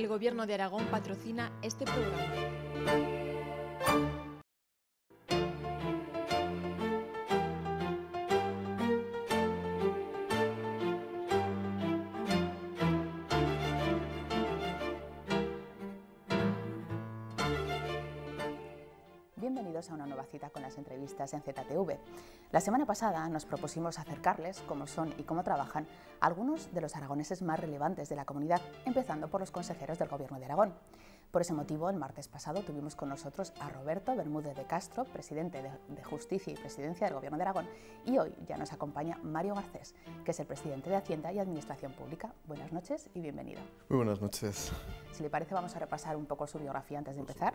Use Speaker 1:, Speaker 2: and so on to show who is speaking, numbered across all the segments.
Speaker 1: El Gobierno de Aragón patrocina este programa.
Speaker 2: Bienvenidos a una nueva cita con las entrevistas en ZTV. La semana pasada nos propusimos acercarles cómo son y cómo trabajan algunos de los aragoneses más relevantes de la comunidad, empezando por los consejeros del Gobierno de Aragón. Por ese motivo, el martes pasado tuvimos con nosotros a Roberto Bermúdez de Castro, presidente de Justicia y Presidencia del Gobierno de Aragón, y hoy ya nos acompaña Mario Garcés, que es el presidente de Hacienda y Administración Pública. Buenas noches y bienvenido.
Speaker 3: Muy buenas noches.
Speaker 2: Si le parece, vamos a repasar un poco su biografía antes de empezar.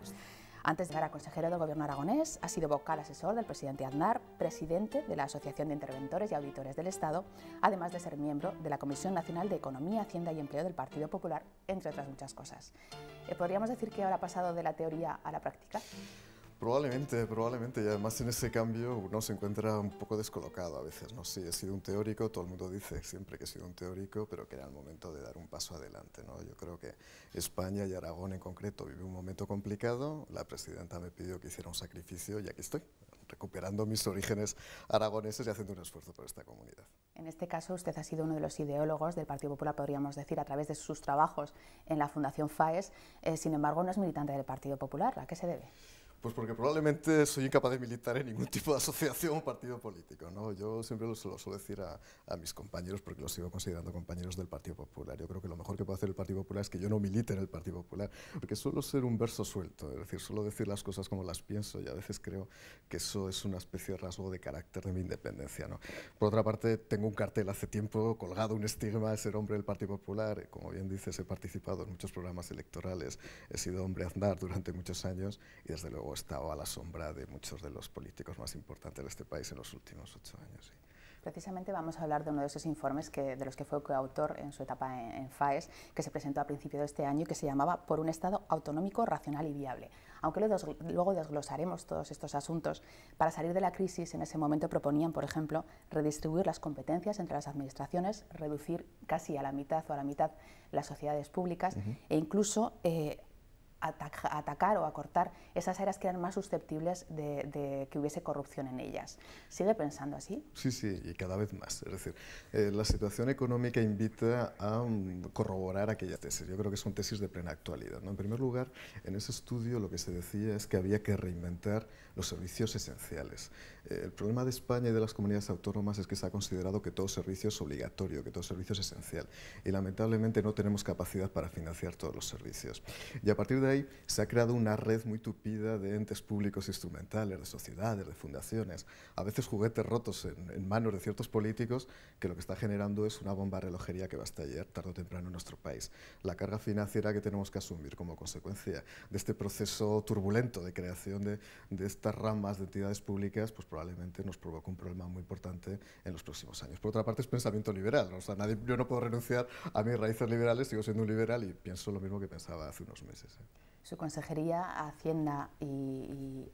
Speaker 2: Antes de llegar a consejero del Gobierno aragonés, ha sido vocal asesor del presidente Aznar, presidente de la Asociación de Interventores y Auditores del Estado, además de ser miembro de la Comisión Nacional de Economía, Hacienda y Empleo del Partido Popular, entre otras muchas cosas. ¿Podríamos decir que ahora ha pasado de la teoría a la práctica?
Speaker 3: Probablemente, y además en ese cambio uno se encuentra un poco descolocado a veces, ¿no? Sí, he sido un teórico, todo el mundo dice siempre que he sido un teórico, pero que era el momento de dar un paso adelante, ¿no? Yo creo que España y Aragón en concreto vive un momento complicado, la presidenta me pidió que hiciera un sacrificio y aquí estoy, recuperando mis orígenes aragoneses y haciendo un esfuerzo por esta comunidad.
Speaker 2: En este caso usted ha sido uno de los ideólogos del Partido Popular, podríamos decir, a través de sus trabajos en la Fundación FAES, sin embargo no es militante del Partido Popular. ¿A qué se debe?
Speaker 3: Pues porque probablemente soy incapaz de militar en ningún tipo de asociación o partido político, ¿no? Yo siempre lo suelo decir a mis compañeros, porque los sigo considerando compañeros del Partido Popular. Yo creo que lo mejor que puede hacer el Partido Popular es que yo no milite en el Partido Popular, porque suelo ser un verso suelto, es decir, suelo decir las cosas como las pienso y a veces creo que eso es una especie de rasgo de carácter de mi independencia, ¿no? Por otra parte, tengo un cartel hace tiempo colgado, un estigma de ser hombre del Partido Popular. Como bien dices, he participado en muchos programas electorales, he sido hombre Aznar durante muchos años y desde luego he estado a la sombra de muchos de los políticos más importantes de este país en los últimos 8 años. Sí.
Speaker 2: Precisamente vamos a hablar de uno de esos informes de los que fue coautor en su etapa en FAES, que se presentó a principios de este año y que se llamaba Por un Estado autonómico, racional y viable. Aunque luego desglosaremos todos estos asuntos, para salir de la crisis en ese momento proponían, por ejemplo, redistribuir las competencias entre las administraciones, reducir casi a la mitad las sociedades públicas e incluso atacar o acortar esas áreas que eran más susceptibles de que hubiese corrupción en ellas. ¿Sigue pensando así?
Speaker 3: Sí, y cada vez más. Es decir, la situación económica invita a corroborar aquella tesis. Yo creo que son tesis de plena actualidad, ¿no? En primer lugar, en ese estudio lo que se decía es que había que reinventar los servicios esenciales. El problema de España y de las comunidades autónomas es que se ha considerado que todo servicio es obligatorio, que todo servicio es esencial. Y lamentablemente no tenemos capacidad para financiar todos los servicios. Y a partir de ahí se ha creado una red muy tupida de entes públicos instrumentales, de sociedades, de fundaciones, a veces juguetes rotos en manos de ciertos políticos, que lo que está generando es una bomba de relojería que va a estallar tarde o temprano en nuestro país. La carga financiera que tenemos que asumir como consecuencia de este proceso turbulento de creación de estas ramas de entidades públicas, pues probablemente nos provoque un problema muy importante en los próximos años. Por otra parte, es pensamiento liberal, ¿no? O sea, yo no puedo renunciar a mis raíces liberales, sigo siendo un liberal y pienso lo mismo que pensaba hace unos meses.
Speaker 2: Su consejería Hacienda y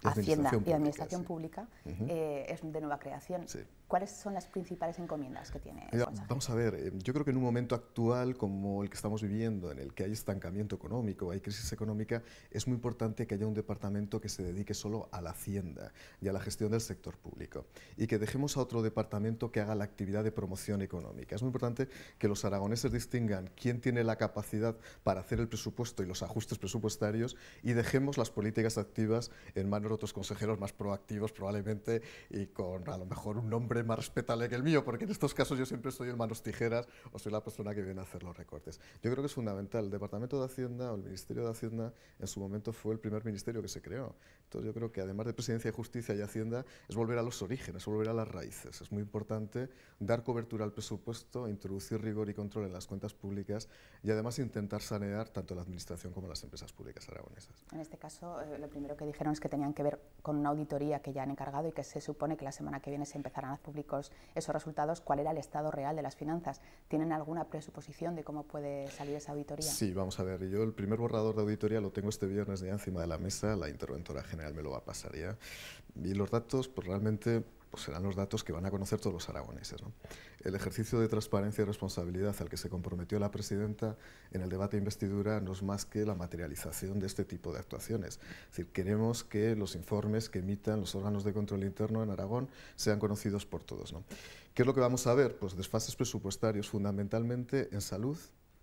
Speaker 2: Administración Pública es de nueva creación.
Speaker 3: Sí.
Speaker 2: ¿Cuáles son las principales encomiendas que tiene el consejero?
Speaker 3: Vamos a ver, yo creo que en un momento actual como el que estamos viviendo, en el que hay estancamiento económico, hay crisis económica, es muy importante que haya un departamento que se dedique solo a la hacienda y a la gestión del sector público y que dejemos a otro departamento que haga la actividad de promoción económica. Es muy importante que los aragoneses distingan quién tiene la capacidad para hacer el presupuesto y los ajustes presupuestarios y dejemos las políticas activas en manos de otros consejeros más proactivos probablemente y con a lo mejor un nombre más respetable que el mío, porque en estos casos yo siempre soy el manos tijeras o soy la persona que viene a hacer los recortes. Yo creo que es fundamental. El Departamento de Hacienda o el Ministerio de Hacienda en su momento fue el primer ministerio que se creó. Entonces yo creo que además de Presidencia de Justicia y Hacienda es volver a los orígenes, volver a las raíces. Es muy importante dar cobertura al presupuesto, introducir rigor y control en las cuentas públicas y además intentar sanear tanto la administración como las empresas públicas aragonesas.
Speaker 2: En este caso, lo primero que dijeron es que tenían que ver con una auditoría que ya han encargado y que se supone que la semana que viene se empezarán a públicos esos resultados. ¿Cuál era el estado real de las finanzas? ¿Tienen alguna presuposición de cómo puede salir esa auditoría?
Speaker 3: Sí, vamos a ver, yo el primer borrador de auditoría lo tengo este viernes ya encima de la mesa, la interventora general me lo va a pasar ya, y los datos pues realmente pues serán los datos que van a conocer todos los aragoneses, ¿no? El ejercicio de transparencia y responsabilidad al que se comprometió la presidenta en el debate de investidura no es más que la materialización de este tipo de actuaciones. Es decir, queremos que los informes que emitan los órganos de control interno en Aragón sean conocidos por todos, ¿no? ¿Qué es lo que vamos a ver? Pues desfases presupuestarios fundamentalmente en salud,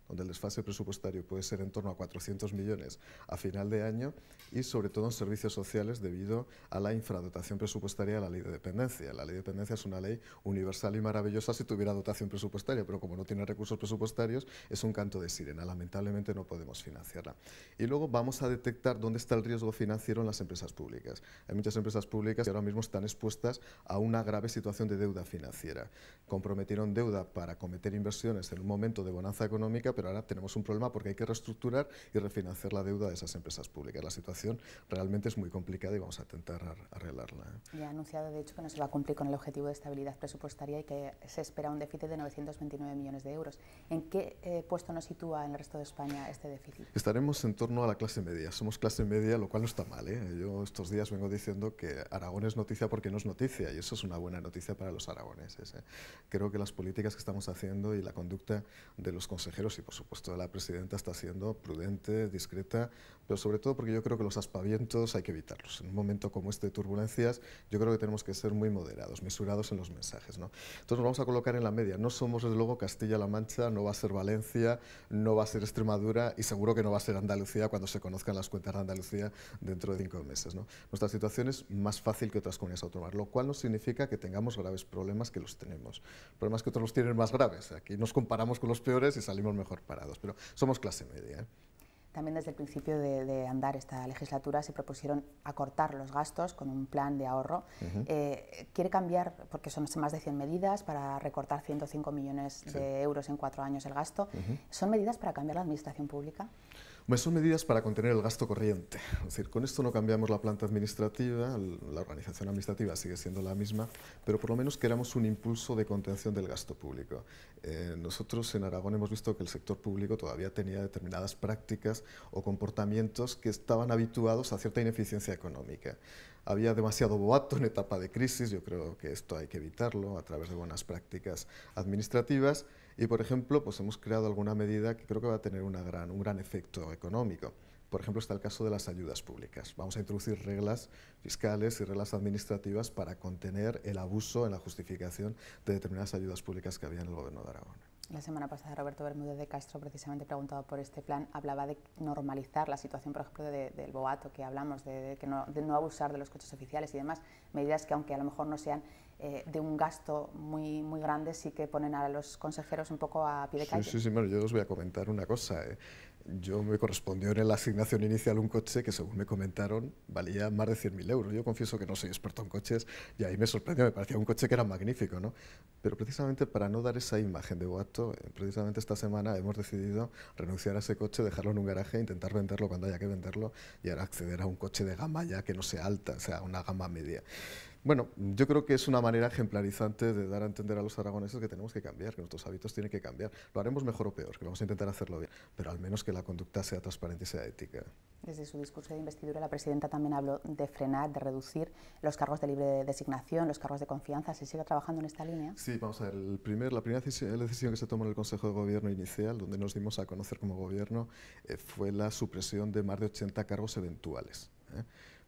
Speaker 3: donde el desfase presupuestario puede ser en torno a 400 millones a final de año, y sobre todo en servicios sociales debido a la infradotación presupuestaria de la ley de dependencia. La ley de dependencia es una ley universal y maravillosa si tuviera dotación presupuestaria, pero como no tiene recursos presupuestarios es un canto de sirena, lamentablemente no podemos financiarla. Y luego vamos a detectar dónde está el riesgo financiero en las empresas públicas. Hay muchas empresas públicas que ahora mismo están expuestas a una grave situación de deuda financiera. Comprometieron deuda para cometer inversiones en un momento de bonanza económica, pero ahora tenemos un problema porque hay que reestructurar y refinanciar la deuda de esas empresas públicas. La situación realmente es muy complicada y vamos a intentar arreglarla.
Speaker 2: Ya ha anunciado, de hecho, que no se va a cumplir con el objetivo de estabilidad presupuestaria y que se espera un déficit de 929 millones de euros. ¿En qué puesto nos sitúa en el resto de España este déficit?
Speaker 3: Estaremos en torno a la clase media. Somos clase media, lo cual no está mal, ¿eh? Yo estos días vengo diciendo que Aragón es noticia porque no es noticia, y eso es una buena noticia para los aragoneses, ¿eh? Creo que las políticas que estamos haciendo y la conducta de los consejeros y por supuesto de la presidenta está siendo prudente, discreta, pero sobre todo porque yo creo que los aspavientos hay que evitarlos. En un momento como este de turbulencias, yo creo que tenemos que ser muy moderados, mesurados en los mensajes, ¿no? Entonces nos vamos a colocar en la media. No somos, desde luego, Castilla-La Mancha, no va a ser Valencia, no va a ser Extremadura y seguro que no va a ser Andalucía cuando se conozcan las cuentas de Andalucía dentro de 5 meses, ¿no? Nuestra situación es más fácil que otras comunidades autónomas, lo cual no significa que tengamos graves problemas, que los tenemos. Problemas que otros los tienen más graves. Aquí nos comparamos con los peores y salimos mejor parados, pero somos clase media, ¿eh?
Speaker 2: También desde el principio de andar esta legislatura se propusieron acortar los gastos con un plan de ahorro. Quiere cambiar, porque son más de 100 medidas para recortar 105 millones de euros en 4 años el gasto. ¿Son medidas para cambiar la administración pública?
Speaker 3: Son medidas para contener el gasto corriente. Es decir, con esto no cambiamos la planta administrativa, la organización administrativa sigue siendo la misma, pero por lo menos queramos un impulso de contención del gasto público. Nosotros en Aragón hemos visto que el sector público todavía tenía determinadas prácticas o comportamientos que estaban habituados a cierta ineficiencia económica. Había demasiado boato en etapa de crisis, yo creo que esto hay que evitarlo a través de buenas prácticas administrativas y, por ejemplo, pues hemos creado alguna medida que creo que va a tener un gran efecto económico. Por ejemplo, está el caso de las ayudas públicas. Vamos a introducir reglas fiscales y reglas administrativas para contener el abuso en la justificación de determinadas ayudas públicas que había en el Gobierno de Aragón.
Speaker 2: La semana pasada Roberto Bermúdez de Castro, precisamente preguntado por este plan, hablaba de normalizar la situación, por ejemplo, del boato que hablamos, de no abusar de los coches oficiales y demás, medidas que aunque a lo mejor no sean de un gasto muy grande, sí que ponen a los consejeros un poco a pie de calle.
Speaker 3: Sí, bueno, yo os voy a comentar una cosa. Yo me correspondió en la asignación inicial un coche que, según me comentaron, valía más de 100.000 euros. Yo confieso que no soy experto en coches y ahí me sorprendió, me parecía un coche que era magnífico, ¿no? Pero precisamente para no dar esa imagen de boato, precisamente esta semana hemos decidido renunciar a ese coche, dejarlo en un garaje, intentar venderlo cuando haya que venderlo y ahora acceder a un coche de gama ya que no sea alta, o sea, una gama media. Bueno, yo creo que es una manera ejemplarizante de dar a entender a los aragoneses que tenemos que cambiar, que nuestros hábitos tienen que cambiar. Lo haremos mejor o peor, que vamos a intentar hacerlo bien, pero al menos que la conducta sea transparente y sea ética.
Speaker 2: Desde su discurso de investidura, la presidenta también habló de frenar, de reducir los cargos de libre designación, los cargos de confianza. ¿Se sigue trabajando en esta línea?
Speaker 3: Sí, vamos a ver, la primera decisión que se tomó en el Consejo de Gobierno inicial, donde nos dimos a conocer como Gobierno, fue la supresión de más de 80 cargos eventuales.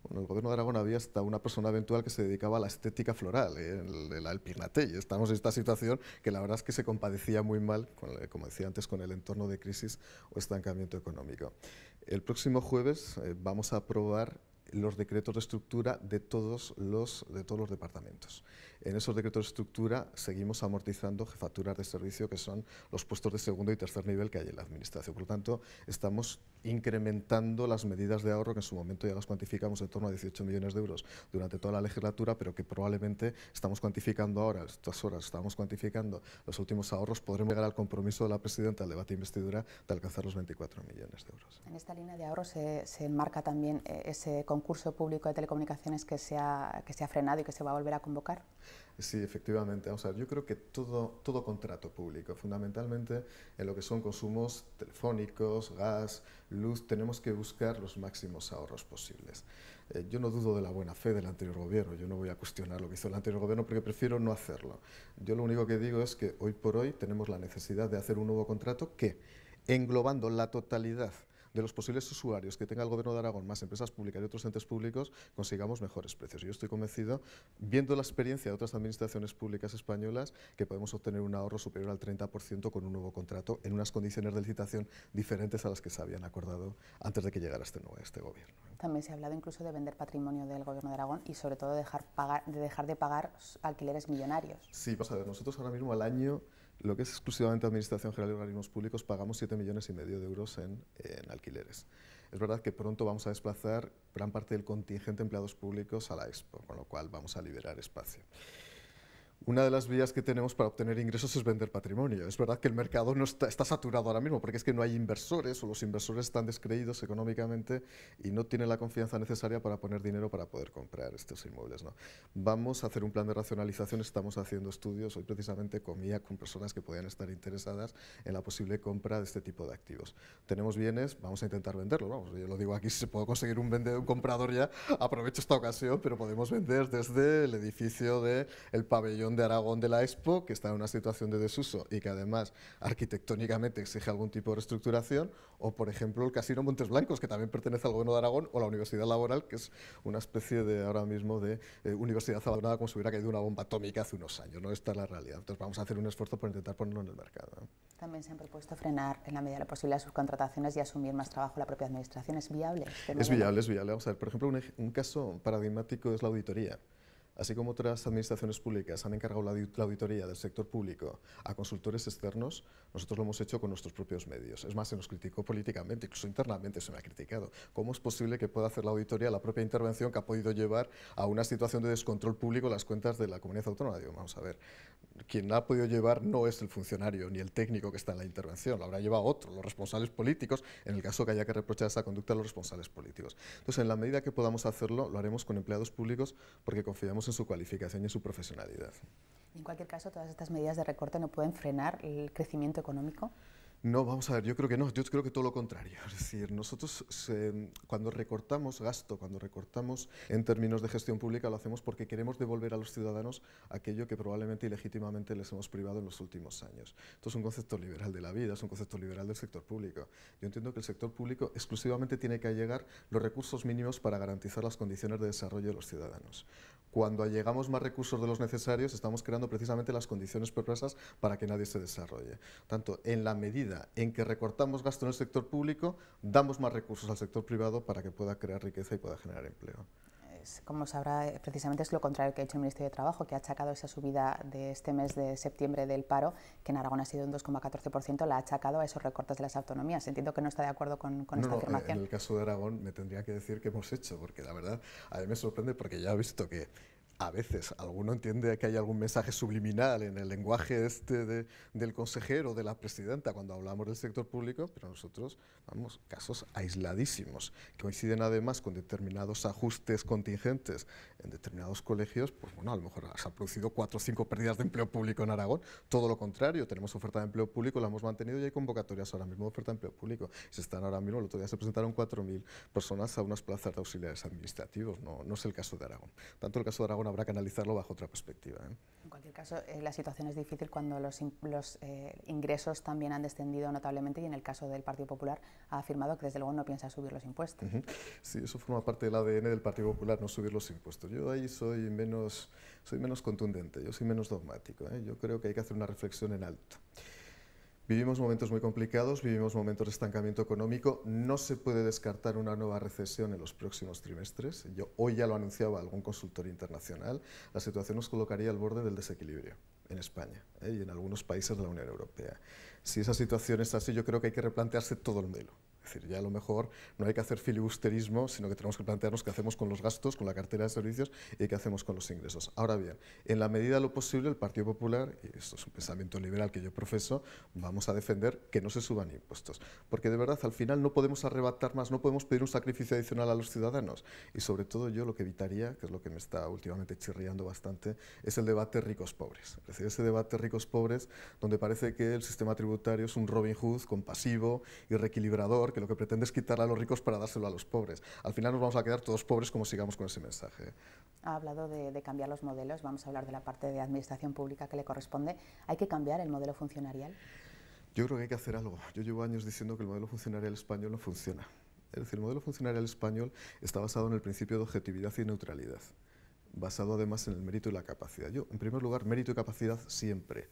Speaker 3: Bueno, en el Gobierno de Aragón había hasta una persona eventual que se dedicaba a la estética floral, el Pinatell. Estamos en esta situación que la verdad es que se compadecía muy mal, como decía antes, con el entorno de crisis o estancamiento económico. El próximo jueves vamos a aprobar los decretos de estructura de todos los departamentos. En esos decretos de estructura seguimos amortizando jefaturas de servicio, que son los puestos de segundo y tercer nivel que hay en la administración. Por lo tanto, estamos incrementando las medidas de ahorro, que en su momento ya las cuantificamos en torno a 18 millones de euros durante toda la legislatura, pero que probablemente estamos cuantificando ahora, estas horas estamos cuantificando los últimos ahorros, podremos llegar al compromiso de la presidenta del debate de investidura de alcanzar los 24 millones de euros.
Speaker 2: En esta línea de ahorro se enmarca también ese concurso público de telecomunicaciones que se ha frenado y que se va a volver a convocar.
Speaker 3: Sí, efectivamente. O sea, yo creo que todo contrato público, fundamentalmente en lo que son consumos telefónicos, gas, luz, tenemos que buscar los máximos ahorros posibles. Yo no dudo de la buena fe del anterior gobierno, yo no voy a cuestionar lo que hizo el anterior gobierno porque prefiero no hacerlo. Yo lo único que digo es que hoy por hoy tenemos la necesidad de hacer un nuevo contrato que, englobando la totalidad de los posibles usuarios que tenga el Gobierno de Aragón, más empresas públicas y otros entes públicos, consigamos mejores precios. Yo estoy convencido, viendo la experiencia de otras administraciones públicas españolas, que podemos obtener un ahorro superior al 30% con un nuevo contrato en unas condiciones de licitación diferentes a las que se habían acordado antes de que llegara este Gobierno.
Speaker 2: También se ha hablado incluso de vender patrimonio del Gobierno de Aragón y sobre todo de dejar de pagar alquileres millonarios.
Speaker 3: Sí, vamos a ver, nosotros ahora mismo al año, lo que es exclusivamente Administración General y Organismos Públicos, pagamos 7,5 millones de euros en alquileres. Es verdad que pronto vamos a desplazar gran parte del contingente de empleados públicos a la Expo, con lo cual vamos a liberar espacio. Una de las vías que tenemos para obtener ingresos es vender patrimonio. Es verdad que el mercado no está saturado ahora mismo, porque es que no hay inversores o los inversores están descreídos económicamente y no tienen la confianza necesaria para poner dinero para poder comprar estos inmuebles, ¿no? Vamos a hacer un plan de racionalización, estamos haciendo estudios. Hoy precisamente comía con personas que podían estar interesadas en la posible compra de este tipo de activos. Tenemos bienes, vamos a intentar venderlos. Vamos, yo lo digo aquí, si se puede conseguir un comprador ya, aprovecho esta ocasión, pero podemos vender desde el edificio del pabellón de Aragón de la Expo, que está en una situación de desuso y que además arquitectónicamente exige algún tipo de reestructuración, o por ejemplo el Casino Montes Blancos, que también pertenece al Gobierno de Aragón, o la Universidad Laboral, que es una especie de ahora mismo de universidad abandonada como si hubiera caído una bomba atómica hace unos años, ¿no? Esta es la realidad. Entonces vamos a hacer un esfuerzo por intentar ponerlo en el mercado, ¿no?
Speaker 2: También se han propuesto frenar en la medida de lo posible las subcontrataciones y asumir más trabajo la propia administración. ¿Es viable?
Speaker 3: Es viable, es viable. Vamos a ver, por ejemplo, un caso paradigmático es la auditoría. Así como otras administraciones públicas han encargado la auditoría del sector público a consultores externos, nosotros lo hemos hecho con nuestros propios medios. Es más, se nos criticó políticamente, incluso internamente se me ha criticado. ¿Cómo es posible que pueda hacer la auditoría la propia intervención que ha podido llevar a una situación de descontrol público en las cuentas de la comunidad autónoma? Digo, vamos a ver, quien la ha podido llevar no es el funcionario ni el técnico que está en la intervención, lo habrá llevado otro, los responsables políticos, en el caso que haya que reprochar esa conducta a los responsables políticos. Entonces, en la medida que podamos hacerlo, lo haremos con empleados públicos porque confiamos en su cualificación y en su profesionalidad.
Speaker 2: En cualquier caso, todas estas medidas de recorte no pueden frenar el crecimiento económico.
Speaker 3: No, vamos a ver, yo creo que no, yo creo que todo lo contrario. Es decir, nosotros cuando recortamos gasto, cuando recortamos en términos de gestión pública, lo hacemos porque queremos devolver a los ciudadanos aquello que probablemente ilegítimamente les hemos privado en los últimos años. Esto es un concepto liberal de la vida, es un concepto liberal del sector público. Yo entiendo que el sector público exclusivamente tiene que allegar los recursos mínimos para garantizar las condiciones de desarrollo de los ciudadanos. Cuando allegamos más recursos de los necesarios, estamos creando precisamente las condiciones perversas para que nadie se desarrolle. Tanto en la medida en que recortamos gasto en el sector público, damos más recursos al sector privado para que pueda crear riqueza y pueda generar empleo.
Speaker 2: Como sabrá, precisamente es lo contrario que ha hecho el Ministerio de Trabajo, que ha achacado esa subida de este mes de septiembre del paro, que en Aragón ha sido un 2,14%, la ha achacado a esos recortes de las autonomías. Entiendo que no está de acuerdo con esta afirmación.
Speaker 3: En el caso de Aragón me tendría que decir qué hemos hecho, porque la verdad a mí me sorprende porque ya he visto que a veces alguno entiende que hay algún mensaje subliminal en el lenguaje del consejero, de la presidenta, cuando hablamos del sector público, pero nosotros, vamos, casos aisladísimos, que coinciden además con determinados ajustes contingentes en determinados colegios, pues bueno, a lo mejor se han producido 4 o 5 pérdidas de empleo público en Aragón. Todo lo contrario, tenemos oferta de empleo público, la hemos mantenido y hay convocatorias ahora mismo de oferta de empleo público. Se están ahora mismo, el otro día se presentaron 4.000 personas a unas plazas de auxiliares administrativos, no es el caso de Aragón. Tanto el caso de Aragón habrá que analizarlo bajo otra perspectiva, ¿eh?
Speaker 2: En cualquier caso, la situación es difícil cuando los ingresos también han descendido notablemente y en el caso del Partido Popular ha afirmado que desde luego no piensa subir los impuestos.
Speaker 3: Sí, eso forma parte del ADN del Partido Popular, no subir los impuestos. Yo ahí soy menos contundente, yo soy menos dogmático, ¿eh? Yo creo que hay que hacer una reflexión en alto. Vivimos momentos muy complicados, vivimos momentos de estancamiento económico, no se puede descartar una nueva recesión en los próximos trimestres. Hoy ya lo anunciaba algún consultor internacional, la situación nos colocaría al borde del desequilibrio en España, y en algunos países de la Unión Europea. Si esa situación es así, yo creo que hay que replantearse todo el modelo. Es decir, ya a lo mejor no hay que hacer filibusterismo, sino que tenemos que plantearnos qué hacemos con los gastos, con la cartera de servicios y qué hacemos con los ingresos. Ahora bien, en la medida de lo posible, el Partido Popular, y esto es un pensamiento liberal que yo profeso, vamos a defender que no se suban impuestos. Porque de verdad, al final no podemos arrebatar más, no podemos pedir un sacrificio adicional a los ciudadanos. Y sobre todo yo lo que evitaría, que es lo que me está últimamente chirriando bastante, es el debate ricos-pobres. Es decir, ese debate ricos-pobres donde parece que el sistema tributario es un Robin Hood compasivo y reequilibrador, que lo que pretende es quitarle a los ricos para dárselo a los pobres. Al final nos vamos a quedar todos pobres como sigamos con ese mensaje.
Speaker 2: Ha hablado de cambiar los modelos, vamos a hablar de la parte de administración pública que le corresponde. ¿Hay que cambiar el modelo funcionarial?
Speaker 3: Yo creo que hay que hacer algo. Yo llevo años diciendo que el modelo funcionarial español no funciona. Es decir, el modelo funcionarial español está basado en el principio de objetividad y neutralidad, basado además en el mérito y la capacidad. Yo, en primer lugar, mérito y capacidad siempre.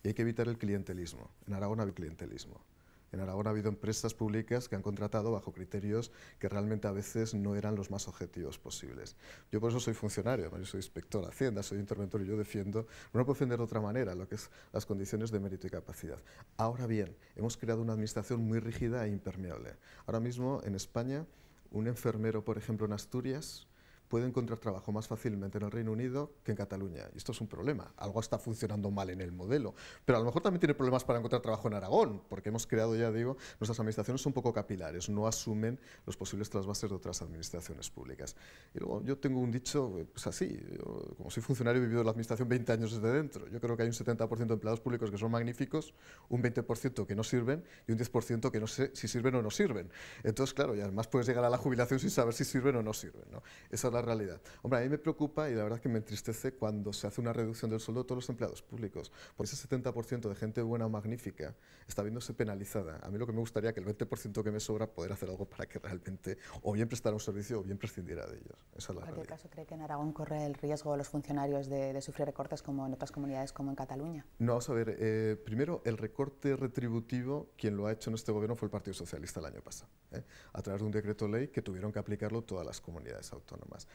Speaker 3: Y hay que evitar el clientelismo. En Aragón hay clientelismo. En Aragón ha habido empresas públicas que han contratado bajo criterios que realmente a veces no eran los más objetivos posibles. Yo por eso soy funcionario, yo soy inspector de Hacienda, soy interventor y yo defiendo, no puedo defender de otra manera lo que es las condiciones de mérito y capacidad. Ahora bien, hemos creado una administración muy rígida e impermeable. Ahora mismo en España, un enfermero, por ejemplo, en Asturias, puede encontrar trabajo más fácilmente en el Reino Unido que en Cataluña. Y esto es un problema. Algo está funcionando mal en el modelo. Pero a lo mejor también tiene problemas para encontrar trabajo en Aragón, porque hemos creado, ya digo, nuestras administraciones son un poco capilares, no asumen los posibles trasvases de otras administraciones públicas. Y luego yo tengo un dicho, pues así, yo, como soy funcionario, he vivido en la administración 20 años desde dentro. Yo creo que hay un 70% de empleados públicos que son magníficos, un 20% que no sirven y un 10% que no sé si sirven o no sirven. Entonces, claro, y además puedes llegar a la jubilación sin saber si sirven o no sirven, ¿no? Esa es la realidad. Hombre, a mí me preocupa y la verdad que me entristece cuando se hace una reducción del sueldo de todos los empleados públicos. Porque ese 70% de gente buena o magnífica está viéndose penalizada. A mí lo que me gustaría es que el 20% que me sobra poder hacer algo para que realmente o bien prestara un servicio o bien prescindiera de ellos. Esa es la realidad. ¿En cualquier
Speaker 2: caso cree que en Aragón corre el riesgo los funcionarios de sufrir recortes como en otras comunidades como en Cataluña?
Speaker 3: No, vamos a ver, primero el recorte retributivo, quien lo ha hecho en este gobierno fue el Partido Socialista el año pasado, a través de un decreto ley que tuvieron que aplicarlo todas las comunidades autónomas.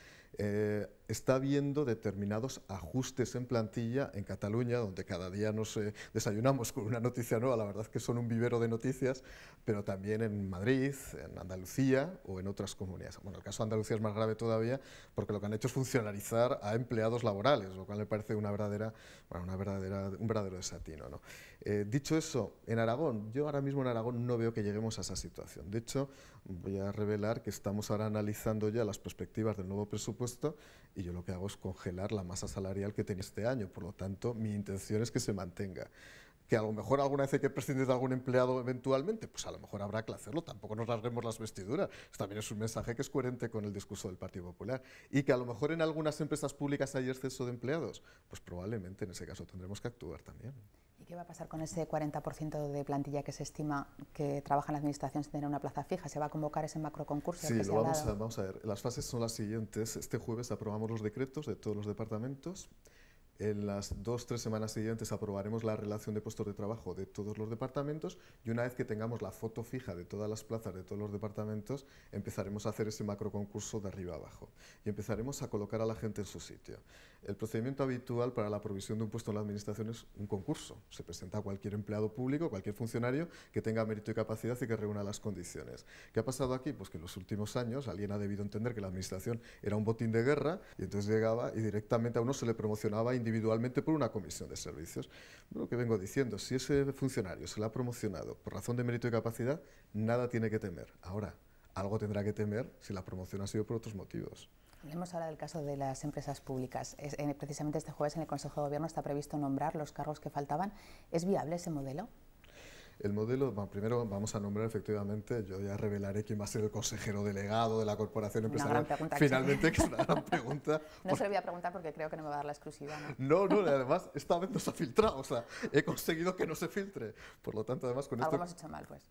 Speaker 3: Está habiendo determinados ajustes en plantilla en Cataluña, donde cada día nos desayunamos con una noticia nueva, la verdad es que son un vivero de noticias, pero también en Madrid, en Andalucía o en otras comunidades. Bueno, el caso de Andalucía es más grave todavía porque lo que han hecho es funcionarizar a empleados laborales, lo cual me parece un verdadero desatino, ¿no? Dicho eso, en Aragón, yo ahora mismo en Aragón no veo que lleguemos a esa situación. De hecho, voy a revelar que estamos ahora analizando ya las perspectivas del nuevo presupuesto y yo lo que hago es congelar la masa salarial que tenía este año. Por lo tanto, mi intención es que se mantenga. Que a lo mejor alguna vez hay que prescindir de algún empleado eventualmente, pues a lo mejor habrá que hacerlo, tampoco nos rasguemos las vestiduras. Esto también es un mensaje que es coherente con el discurso del Partido Popular. Y que a lo mejor en algunas empresas públicas hay exceso de empleados, pues probablemente en ese caso tendremos que actuar también.
Speaker 2: ¿Y qué va a pasar con ese 40% de plantilla que se estima que trabaja en la administración sin tener una plaza fija? ¿Se va a convocar ese macroconcurso?
Speaker 3: Sí, lo vamos a ver. Las fases son las siguientes. Este jueves aprobamos los decretos de todos los departamentos. En las 2 o 3 semanas siguientes aprobaremos la relación de puestos de trabajo de todos los departamentos y una vez que tengamos la foto fija de todas las plazas de todos los departamentos, empezaremos a hacer ese macroconcurso de arriba a abajo y empezaremos a colocar a la gente en su sitio. El procedimiento habitual para la provisión de un puesto en la administración es un concurso. Se presenta a cualquier empleado público, cualquier funcionario que tenga mérito y capacidad y que reúna las condiciones. ¿Qué ha pasado aquí? Pues que en los últimos años alguien ha debido entender que la administración era un botín de guerra y entonces llegaba y directamente a uno se le promocionaba individualmente por una comisión de servicios. Lo que vengo diciendo, si ese funcionario se le ha promocionado por razón de mérito y capacidad, nada tiene que temer. Ahora, algo tendrá que temer si la promoción ha sido por otros motivos.
Speaker 2: Hablemos ahora del caso de las empresas públicas. Precisamente este jueves en el Consejo de Gobierno está previsto nombrar los cargos que faltaban. ¿Es viable ese modelo?
Speaker 3: El modelo, bueno, primero vamos a nombrar efectivamente, yo ya revelaré quién va a ser el consejero delegado de la corporación empresarial. Finalmente, que es una gran pregunta.
Speaker 2: No se lo voy a preguntar porque creo que no me va a dar la exclusiva, ¿no?
Speaker 3: No, además, esta vez no se ha filtrado, o sea, he conseguido que no se filtre. Por lo tanto, además, con
Speaker 2: algo
Speaker 3: esto...
Speaker 2: hemos hecho mal, pues.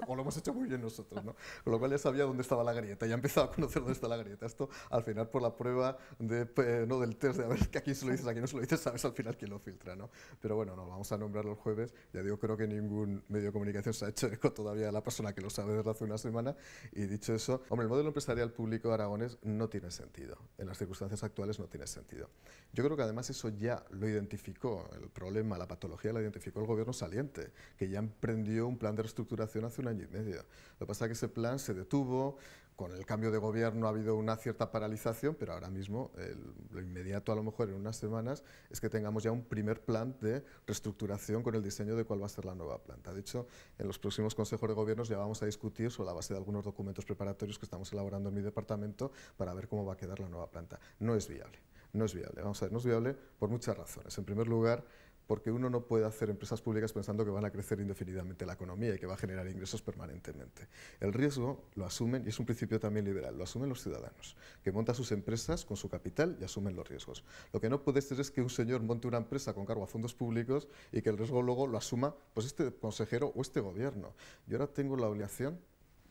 Speaker 3: O lo hemos hecho muy bien nosotros, ¿no? Con lo cual ya sabía dónde estaba la grieta, ya he empezado a conocer dónde está la grieta. Esto, al final, por la prueba del test de a ver que a quién se lo dices, a quién no se lo dices, sabes al final quién lo filtra, ¿no? Pero bueno, no, vamos a nombrarlo el jueves. Ya digo, creo que ningún medio de comunicación se ha hecho eco todavía de la persona que lo sabe desde hace una semana. Y dicho eso, hombre, el modelo empresarial público aragonés no tiene sentido. En las circunstancias actuales no tiene sentido. Yo creo que además eso ya lo identificó, el problema, la patología la identificó el gobierno saliente, que ya emprendió un plan de reestructuración hace 1 año y medio. Lo que pasa es que ese plan se detuvo. Con el cambio de gobierno ha habido una cierta paralización, pero ahora mismo lo inmediato, a lo mejor en unas semanas, es que tengamos ya un primer plan de reestructuración con el diseño de cuál va a ser la nueva planta. De hecho, en los próximos consejos de gobiernos ya vamos a discutir sobre la base de algunos documentos preparatorios que estamos elaborando en mi departamento para ver cómo va a quedar la nueva planta. No es viable. No es viable. Vamos a ver, no es viable por muchas razones. En primer lugar, porque uno no puede hacer empresas públicas pensando que van a crecer indefinidamente la economía y que va a generar ingresos permanentemente. El riesgo lo asumen, y es un principio también liberal, lo asumen los ciudadanos, que montan sus empresas con su capital y asumen los riesgos. Lo que no puede ser es que un señor monte una empresa con cargo a fondos públicos y que el riesgo luego lo asuma pues este consejero o este gobierno. Yo ahora tengo la obligación,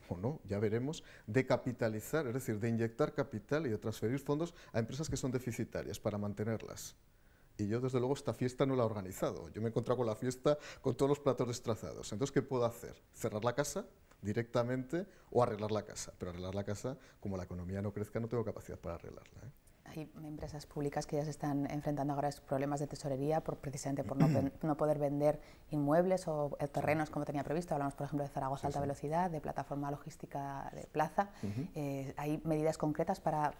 Speaker 3: o no, ya veremos, de capitalizar, es decir, de inyectar capital y de transferir fondos a empresas que son deficitarias para mantenerlas. Y yo, desde luego, esta fiesta no la he organizado. Yo me he encontrado con la fiesta con todos los platos destrozados. Entonces, ¿qué puedo hacer? ¿Cerrar la casa directamente o arreglar la casa? Pero arreglar la casa, como la economía no crezca, no tengo capacidad para arreglarla, ¿eh?
Speaker 2: Hay empresas públicas que ya se están enfrentando ahora a problemas de tesorería precisamente por no poder vender inmuebles o terrenos como tenía previsto. Hablamos, por ejemplo, de Zaragoza Alta Velocidad, de plataforma logística de Plaza. ¿Hay medidas concretas para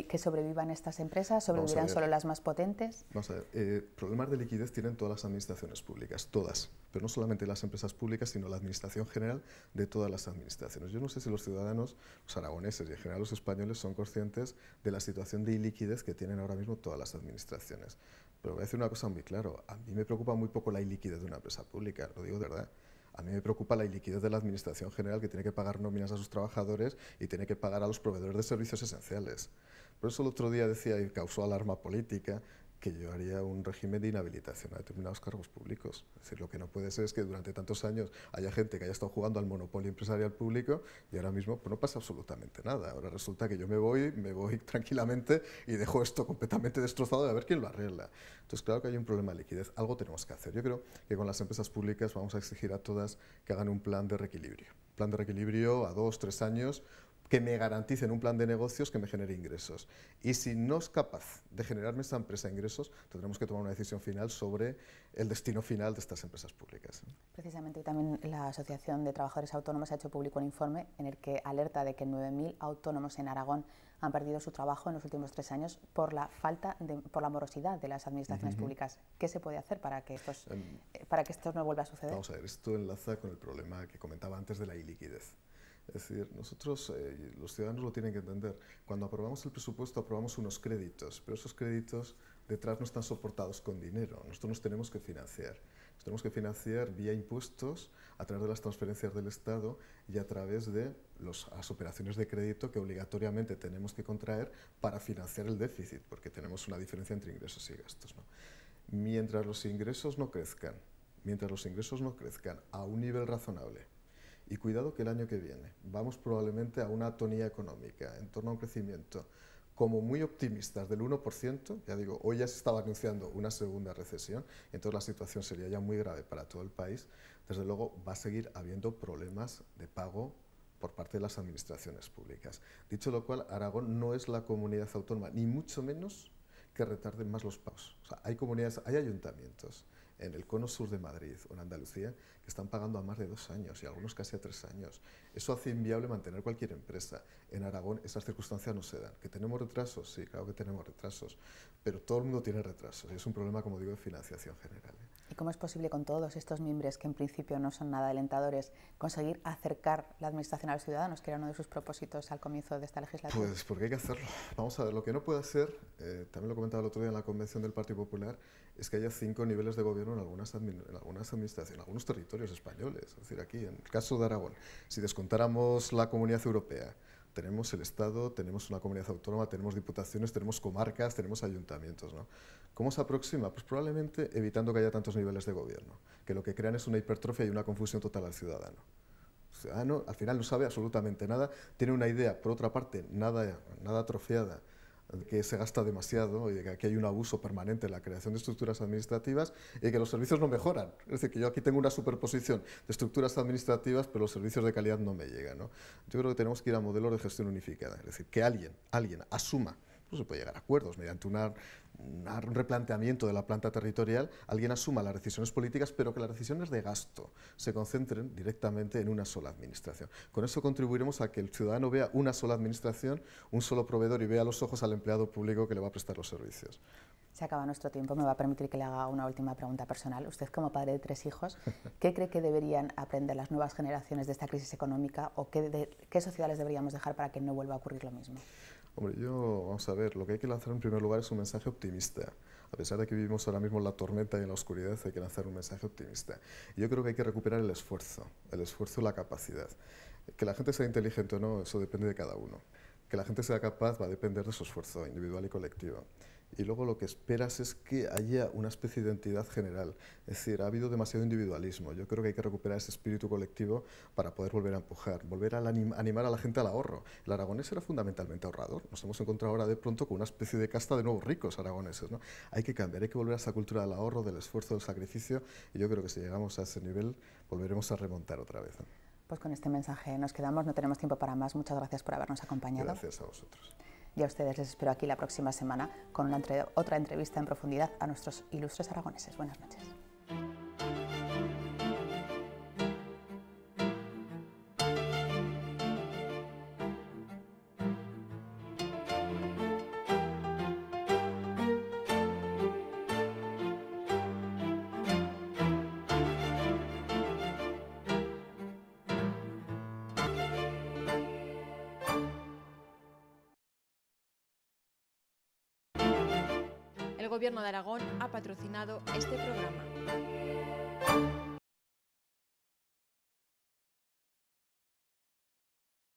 Speaker 2: que sobrevivan estas empresas? ¿Sobrevivirán solo las más potentes?
Speaker 3: Vamos a ver, problemas de liquidez tienen todas las administraciones públicas, todas, pero no solamente las empresas públicas, sino la administración general de todas las administraciones. Yo no sé si los ciudadanos, los aragoneses y en general los españoles son conscientes de la situación de iliquidez que tienen ahora mismo todas las administraciones. Pero voy a decir una cosa muy claro, a mí me preocupa muy poco la iliquidez de una empresa pública, lo digo de verdad. A mí me preocupa la iliquidez de la administración general, que tiene que pagar nóminas a sus trabajadores y tiene que pagar a los proveedores de servicios esenciales. Por eso el otro día decía, y causó alarma política, que yo haría un régimen de inhabilitación a determinados cargos públicos. Es decir, lo que no puede ser es que durante tantos años haya gente que haya estado jugando al monopolio empresarial público y ahora mismo pues, no pasa absolutamente nada. Ahora resulta que yo me voy tranquilamente y dejo esto completamente destrozado de a ver quién lo arregla. Entonces, claro que hay un problema de liquidez, algo tenemos que hacer. Yo creo que con las empresas públicas vamos a exigir a todas que hagan un plan de reequilibrio. Plan de reequilibrio a 2 o 3 años, que me garanticen un plan de negocios que me genere ingresos. Y si no es capaz de generarme esa empresa ingresos, tendremos que tomar una decisión final sobre el destino final de estas empresas públicas.
Speaker 2: Precisamente también la Asociación de Trabajadores Autónomos ha hecho público un informe en el que alerta de que 9.000 autónomos en Aragón han perdido su trabajo en los últimos 3 años por la morosidad de las administraciones públicas. ¿Qué se puede hacer para que esto no vuelva a suceder?
Speaker 3: Vamos a ver, esto enlaza con el problema que comentaba antes de la iliquidez. Es decir, nosotros, los ciudadanos lo tienen que entender. Cuando aprobamos el presupuesto, aprobamos unos créditos, pero esos créditos detrás no están soportados con dinero. Nosotros nos tenemos que financiar. Nos tenemos que financiar vía impuestos, a través de las transferencias del Estado y a través de las operaciones de crédito que obligatoriamente tenemos que contraer para financiar el déficit, porque tenemos una diferencia entre ingresos y gastos, ¿no? Mientras los ingresos no crezcan a un nivel razonable, y cuidado que el año que viene vamos probablemente a una atonía económica, en torno a un crecimiento como muy optimistas del 1%, ya digo, hoy ya se estaba anunciando una segunda recesión, entonces la situación sería ya muy grave para todo el país. Desde luego va a seguir habiendo problemas de pago por parte de las administraciones públicas. Dicho lo cual, Aragón no es la comunidad autónoma, ni mucho menos que retarden más los pagos. O sea, hay comunidades, hay ayuntamientos en el cono sur de Madrid o en Andalucía que están pagando a más de 2 años y algunos casi a 3 años. Eso hace inviable mantener cualquier empresa. En Aragón esas circunstancias no se dan. ¿Que tenemos retrasos? Sí, claro que tenemos retrasos, pero todo el mundo tiene retrasos y es un problema, como digo, de financiación general, ¿eh?
Speaker 2: ¿Y cómo es posible con todos estos mimbres que en principio no son nada alentadores conseguir acercar la administración a los ciudadanos, que era uno de sus propósitos al comienzo de esta legislatura?
Speaker 3: Pues porque hay que hacerlo. Vamos a ver, lo que no puede ser, también lo comentaba el otro día en la convención del Partido Popular, es que haya 5 niveles de gobierno en algunas administraciones, en algunos territorios españoles. Es decir, aquí, en el caso de Aragón, si descontáramos la Comunidad Europea, tenemos el Estado, tenemos una comunidad autónoma, tenemos diputaciones, tenemos comarcas, tenemos ayuntamientos, ¿no? ¿Cómo se aproxima? Pues probablemente evitando que haya tantos niveles de gobierno, que lo que crean es una hipertrofia y una confusión total al ciudadano. El ciudadano al final no sabe absolutamente nada, tiene una idea, por otra parte, nada atrofiada, de que se gasta demasiado y de que aquí hay un abuso permanente en la creación de estructuras administrativas y que los servicios no mejoran. Es decir, que yo aquí tengo una superposición de estructuras administrativas, pero los servicios de calidad no me llegan, ¿no? Yo creo que tenemos que ir a modelos de gestión unificada, es decir, que alguien asuma, no se puede llegar a acuerdos mediante un replanteamiento de la planta territorial, alguien asuma las decisiones políticas, pero que las decisiones de gasto se concentren directamente en una sola administración. Con eso contribuiremos a que el ciudadano vea una sola administración, un solo proveedor y vea a los ojos al empleado público que le va a prestar los servicios.
Speaker 2: Se acaba nuestro tiempo, me va a permitir que le haga una última pregunta personal. Usted, como padre de 3 hijos, ¿qué cree que deberían aprender las nuevas generaciones de esta crisis económica o qué sociedades deberíamos dejar para que no vuelva a ocurrir lo mismo?
Speaker 3: Hombre, vamos a ver, lo que hay que lanzar en primer lugar es un mensaje optimista. A pesar de que vivimos ahora mismo en la tormenta y en la oscuridad, hay que lanzar un mensaje optimista. Y yo creo que hay que recuperar el esfuerzo y la capacidad. Que la gente sea inteligente o no, eso depende de cada uno. Que la gente sea capaz va a depender de su esfuerzo individual y colectivo. Y luego lo que esperas es que haya una especie de identidad general. Es decir, ha habido demasiado individualismo. Yo creo que hay que recuperar ese espíritu colectivo para poder volver a empujar, volver a animar a la gente al ahorro. El aragonés era fundamentalmente ahorrador. Nos hemos encontrado ahora de pronto con una especie de casta de nuevos ricos aragoneses, ¿no? Hay que cambiar, hay que volver a esa cultura del ahorro, del esfuerzo, del sacrificio. Y yo creo que si llegamos a ese nivel, volveremos a remontar otra vez, ¿no?
Speaker 2: Pues con este mensaje nos quedamos, no tenemos tiempo para más. Muchas gracias por habernos acompañado.
Speaker 3: Gracias a vosotros.
Speaker 2: Y a ustedes les espero aquí la próxima semana con otra entrevista en profundidad a nuestros ilustres aragoneses. Buenas noches.
Speaker 1: El Gobierno de Aragón ha patrocinado este programa.